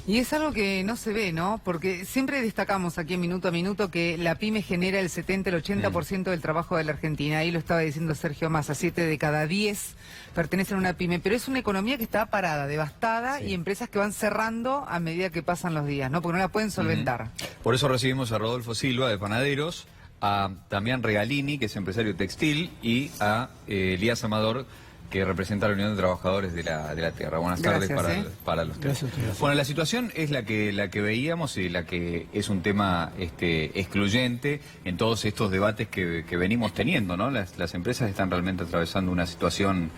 Y es algo que no se ve, ¿no? Porque siempre destacamos aquí en Minuto a Minuto que la pyme genera el 70, el 80% del trabajo de la Argentina. Ahí lo estaba diciendo Sergio Massa, 7 de cada 10 pertenecen a una pyme. Pero es una economía que está parada, devastada, y empresas que van cerrando a medida que pasan los días, ¿no? Porque no la pueden solventar. Por eso recibimos a Rodolfo Silva, de Panaderos, a Damián Regalini, que es empresario textil, y a Elías Amador, que representa a la Unión de Trabajadores de la Tierra. Buenas tardes para los tres. Bueno, la situación es la que veíamos y la que es un tema excluyente en todos estos debates que venimos teniendo, ¿no? Las empresas están realmente atravesando una situación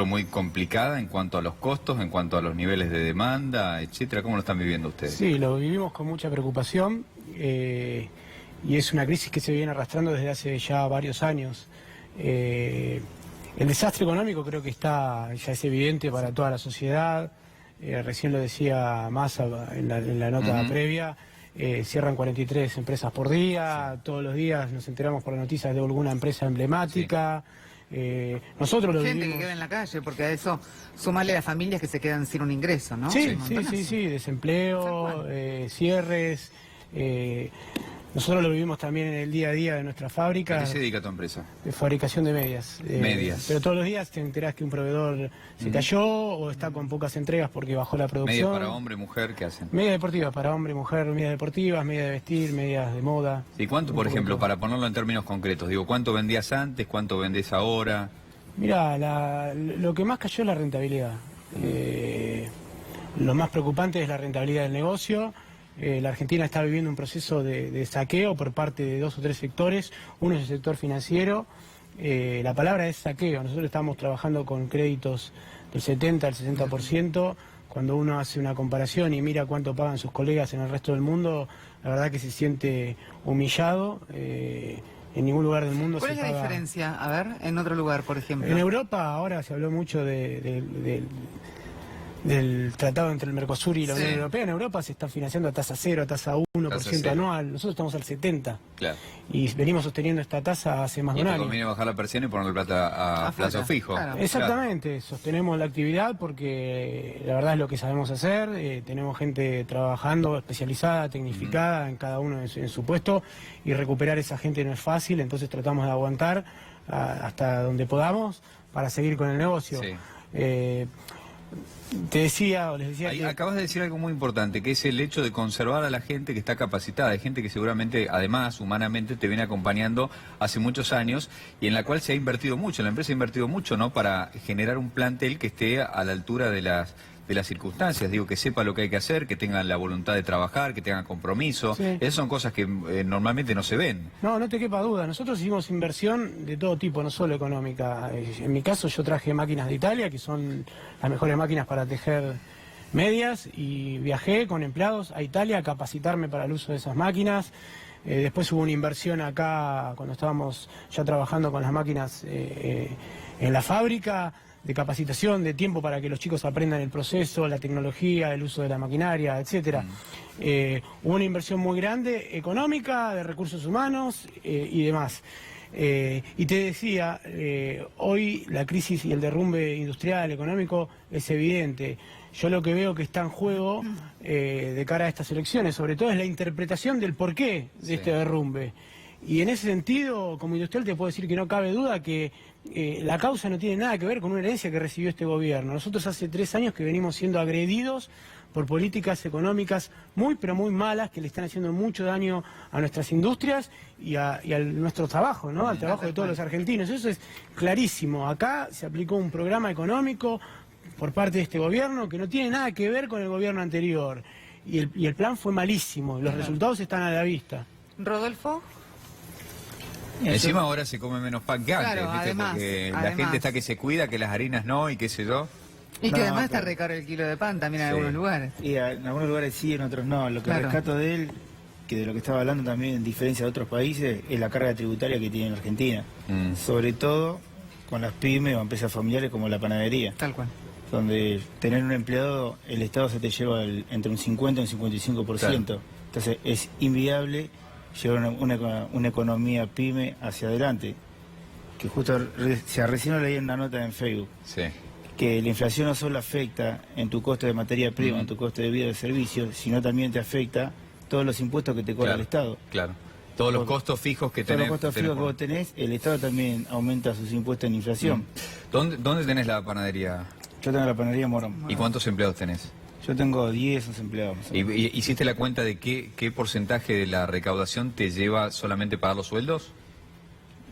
muy complicada en cuanto a los costos, en cuanto a los niveles de demanda, etcétera. ¿Cómo lo están viviendo ustedes? Sí, lo vivimos con mucha preocupación y es una crisis que se viene arrastrando desde hace ya varios años. El desastre económico creo que ya es evidente para toda la sociedad. Recién lo decía Massa en la nota previa. Cierran 43 empresas por día. Todos los días nos enteramos por las noticias de alguna empresa emblemática. Nosotros lo Gente vivimos. que queda en la calle, porque a eso sumarle a las familias que se quedan sin un ingreso, ¿no? Sí, desempleo, cierres. Nosotros lo vivimos también en el día a día de nuestra fábrica. ¿A qué se dedica tu empresa? De fabricación de medias. Medias. Pero todos los días te enterás que un proveedor se cayó o está con pocas entregas porque bajó la producción. ¿Medias para hombre, mujer? ¿Qué hacen? Medias deportivas para hombre, mujer, medias deportivas, medias de vestir, medias de moda. ¿Y cuánto, por ejemplo, para ponerlo en términos concretos, digo, cuánto vendías antes, cuánto vendés ahora? Mirá, lo que más cayó es la rentabilidad. Lo más preocupante es la rentabilidad del negocio. La Argentina está viviendo un proceso de saqueo por parte de 2 o 3 sectores. Uno es el sector financiero. La palabra es saqueo. Nosotros estamos trabajando con créditos del 70 al 60%. Cuando uno hace una comparación y mira cuánto pagan sus colegas en el resto del mundo, la verdad que se siente humillado. En ningún lugar del mundo se paga. ¿Cuál es la diferencia? A ver, en otro lugar, por ejemplo. En Europa ahora se habló mucho del tratado entre el Mercosur y la Unión Europea. En Europa se está financiando a tasa 0, a tasa 1% anual. Nosotros estamos al 70%. Claro. Y venimos sosteniendo esta tasa hace más de un año. Y conviene bajar la persiana y ponerle plata a plazo fijo. Claro. Exactamente, sostenemos la actividad porque la verdad es lo que sabemos hacer. Tenemos gente trabajando, especializada, tecnificada, en cada uno en su puesto, y recuperar esa gente no es fácil, entonces tratamos de aguantar hasta donde podamos para seguir con el negocio. Te decía, o les decía que... Acabas de decir algo muy importante, que es el hecho de conservar a la gente que está capacitada. Hay gente que seguramente, además, humanamente, te viene acompañando hace muchos años y en la cual se ha invertido mucho. La empresa ha invertido mucho, ¿no?, para generar un plantel que esté a la altura de las circunstancias. Digo, que sepa lo que hay que hacer, que tengan la voluntad de trabajar, que tengan compromiso. Esas son cosas que normalmente no se ven. No te quepa duda. Nosotros hicimos inversión de todo tipo, no solo económica. En mi caso yo traje máquinas de Italia, que son las mejores máquinas para tejer medias, y viajé con empleados a Italia a capacitarme para el uso de esas máquinas. Después hubo una inversión acá, cuando estábamos ya trabajando con las máquinas en la fábrica, de capacitación, de tiempo para que los chicos aprendan el proceso, la tecnología, el uso de la maquinaria, etcétera. Hubo una inversión muy grande, económica, de recursos humanos y demás. Y te decía, hoy la crisis y el derrumbe industrial, económico, es evidente. Yo lo que veo que está en juego de cara a estas elecciones, sobre todo, es la interpretación del porqué de este derrumbe. Y en ese sentido, como industrial, te puedo decir que no cabe duda que la causa no tiene nada que ver con una herencia que recibió este gobierno. Nosotros hace 3 años que venimos siendo agredidos por políticas económicas muy, pero muy malas, que le están haciendo mucho daño a nuestras industrias y a nuestro trabajo, ¿no?, al trabajo de todos los argentinos. Eso es clarísimo. Acá se aplicó un programa económico por parte de este gobierno que no tiene nada que ver con el gobierno anterior. Y el plan fue malísimo. Los resultados están a la vista. ¿Rodolfo? Encima ahora se come menos pan que antes, Claro, ¿viste? además, Porque la gente está que se cuida, que las harinas no, y qué sé yo. Y que además está re caro el kilo de pan también en algunos lugares. Y en algunos lugares sí, en otros no. Lo que rescato de él, que de lo que estaba hablando también, en diferencia de otros países, es la carga tributaria que tiene en Argentina. Sobre todo con las pymes o empresas familiares como la panadería. Tal cual. Donde tener un empleado, el Estado se te lleva entre un 50 y un 55%. Claro. Entonces es inviable llevar una economía pyme hacia adelante. Que justo recién leí una nota en Facebook. que la inflación no solo afecta en tu costo de materia prima, en tu costo de vida de servicios, sino también te afecta todos los impuestos que te cobra el Estado. Claro. Todos los costos fijos que tenés. Todos los costos fijos que vos tenés, el Estado también aumenta sus impuestos en inflación. ¿Dónde tenés la panadería? Yo tengo la panadería Morón. ¿Y cuántos empleados tenés? Yo tengo 10 empleados. ¿Y hiciste la cuenta de qué porcentaje de la recaudación te lleva solamente pagar los sueldos?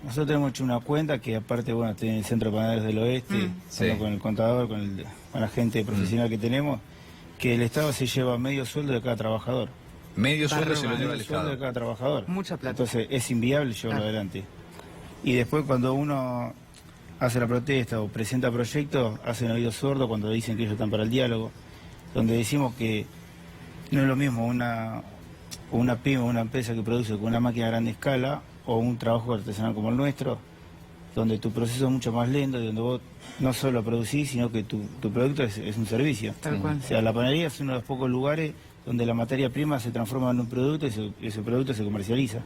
Nosotros hemos hecho una cuenta que aparte, bueno, tiene el Centro de Panaderos del Oeste, con el contador, con la gente profesional que tenemos, que el Estado se lleva medio sueldo de cada trabajador. Medio sueldo se lo lleva el Estado. De cada trabajador. Mucha plata. Entonces es inviable llevarlo adelante. Y después cuando uno hace la protesta o presenta proyectos, hacen oído sordo cuando dicen que ellos están para el diálogo, donde decimos que no es lo mismo una pyme, una empresa que produce con una máquina a gran escala o un trabajo artesanal como el nuestro, donde tu proceso es mucho más lento y donde vos no solo producís, sino que tu producto es un servicio. Tal cual. O sea, la panadería es uno de los pocos lugares donde la materia prima se transforma en un producto y ese producto se comercializa.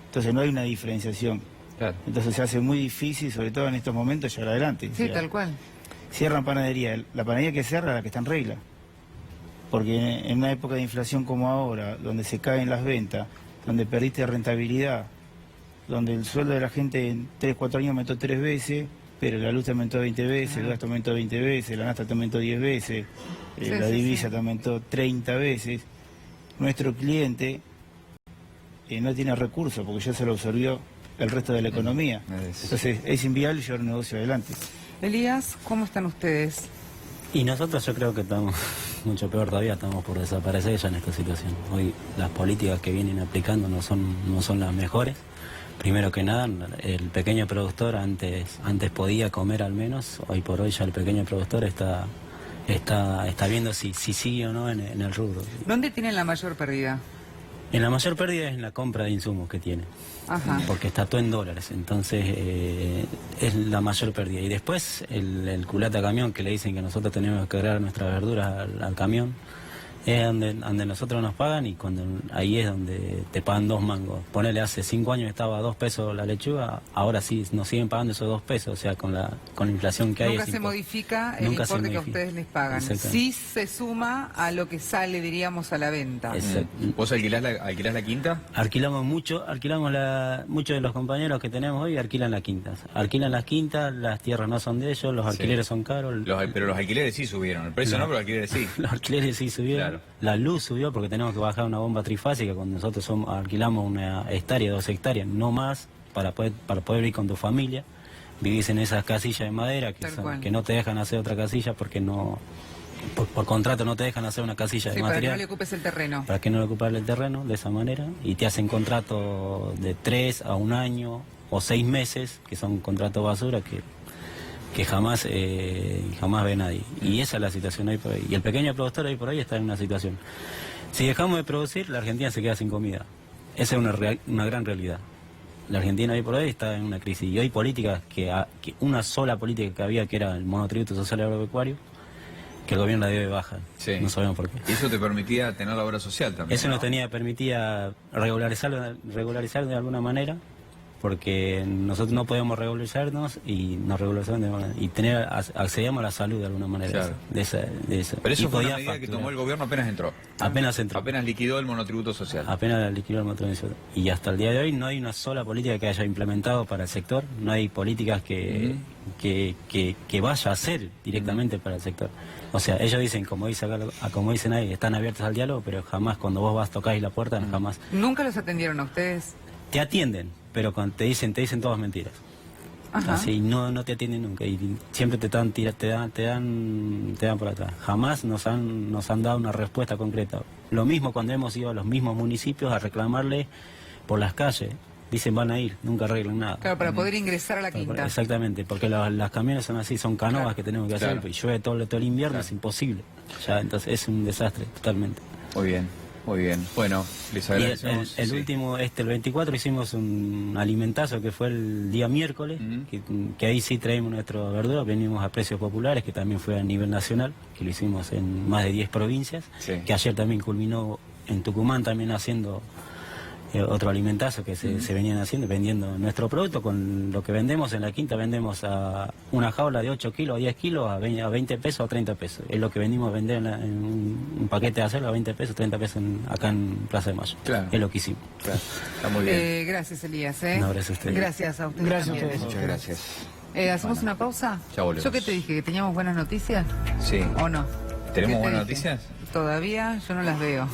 Entonces no hay una diferenciación. Claro. Entonces se hace muy difícil, sobre todo en estos momentos, llegar adelante. Sí, o sea, tal cual. Cierran panadería. La panadería que cierra es la que está en regla. Porque en una época de inflación como ahora, donde se caen las ventas, donde perdiste rentabilidad, donde el sueldo de la gente en 3, 4 años aumentó 3 veces, pero la luz te aumentó 20 veces, el gasto aumentó 20 veces, la nafta te aumentó 10 veces, la divisa te aumentó 30 veces. Nuestro cliente no tiene recursos porque ya se lo absorbió el resto de la economía. Entonces es inviable llevar un negocio adelante. Elías, ¿cómo están ustedes? Y nosotros yo creo que estamos mucho peor todavía, estamos por desaparecer ya en esta situación. Hoy las políticas que vienen aplicando no son las mejores. Primero que nada, el pequeño productor antes podía comer al menos, hoy por hoy ya el pequeño productor está viendo si sigue o no en el rubro. ¿Dónde tienen la mayor pérdida? En la mayor pérdida es en la compra de insumos que tiene. Ajá. Porque está todo en dólares, entonces es la mayor pérdida. Y después el culata camión, que le dicen que nosotros tenemos que cargar nuestras verduras al camión, es donde nosotros nos pagan y ahí es donde te pagan 2 mangos. Ponele, hace 5 años estaba a 2 pesos la lechuga, ahora sí nos siguen pagando esos 2 pesos, o sea, con la inflación que hay. Nunca se modifica el importe que a ustedes les pagan. Sí se suma a lo que sale, diríamos, a la venta. ¿Vos alquilás la quinta? Alquilamos muchos de los compañeros que tenemos hoy alquilan las quintas. Alquilan las quintas, las tierras no son de ellos, los alquileres son caros. Pero los alquileres sí subieron, el precio no, pero los alquileres sí. Los alquileres sí subieron. Claro. La luz subió porque tenemos que bajar una bomba trifásica cuando nosotros alquilamos una hectárea, 2 hectáreas, no más, para poder ir con tu familia. Vivís en esas casillas de madera que no te dejan hacer otra casilla porque por contrato no te dejan hacer una casilla de material. Para que no le ocupes el terreno. Para que no le ocupes el terreno de esa manera. Y te hacen contrato de 3 a 1 año o 6 meses, que son contratos basura que jamás ve nadie. Y esa es la situación hoy por hoy. Y el pequeño productor hoy por hoy está en una situación. Si dejamos de producir, la Argentina se queda sin comida. Esa es una gran realidad. La Argentina hoy por hoy está en una crisis. Y hoy políticas que una sola política que había, que era el monotributo social agropecuario, que el gobierno la dio de baja. Sí. No sabemos por qué. Y eso te permitía tener la obra social también. Eso nos permitía regularizar de alguna manera, porque nosotros no podíamos regularizarnos y nos regularizamos y accedíamos a la salud de alguna manera. Claro. De esa. Pero eso fue una medida que tomó el gobierno apenas entró. Apenas liquidó el monotributo social. Apenas liquidó el monotributo social. Y hasta el día de hoy no hay una sola política que haya implementado para el sector, no hay políticas que vaya a hacer directamente para el sector. O sea, ellos dicen, como dicen ahí, están abiertos al diálogo, pero jamás cuando vos tocáis la puerta, jamás. ¿Nunca los atendieron a ustedes? Te atienden, pero cuando te dicen todas mentiras. Ajá. Así no te atienden nunca y siempre te dan por atrás. Jamás nos han dado una respuesta concreta. Lo mismo cuando hemos ido a los mismos municipios a reclamarle por las calles. Dicen van a ir, nunca arreglan nada. Claro, para poder ingresar a la quinta. Exactamente, porque las camiones son así, son canoas que tenemos que hacer, y llueve todo el invierno, es imposible. Ya, entonces es un desastre totalmente. Muy bien. Muy bien, bueno, les agradecemos. Y el último, el 24 hicimos un alimentazo que fue el día miércoles, que ahí sí traemos nuestra verdura, venimos a precios populares, que también fue a nivel nacional, que lo hicimos en más de 10 provincias, que ayer también culminó en Tucumán también haciendo otro alimentazo que se venían haciendo, vendiendo nuestro producto. Con lo que vendemos en la quinta, vendemos a una jaula de 8 kilos, 10 kilos, a 20 pesos o 30 pesos. Es lo que venimos a vender en un paquete de acero a 20 pesos, 30 pesos acá en Plaza de Mayo. Claro. Es lo que hicimos. Claro. Está muy bien. Gracias, Elías. No, gracias a ustedes. Gracias a ustedes. Gracias a también. ustedes. Muchas gracias. ¿Hacemos una pausa? Ya volvemos. ¿Yo qué te dije? ¿Que teníamos buenas noticias? Sí. ¿O no? ¿Tenemos ¿Qué te buenas dije? noticias? Todavía yo no las veo.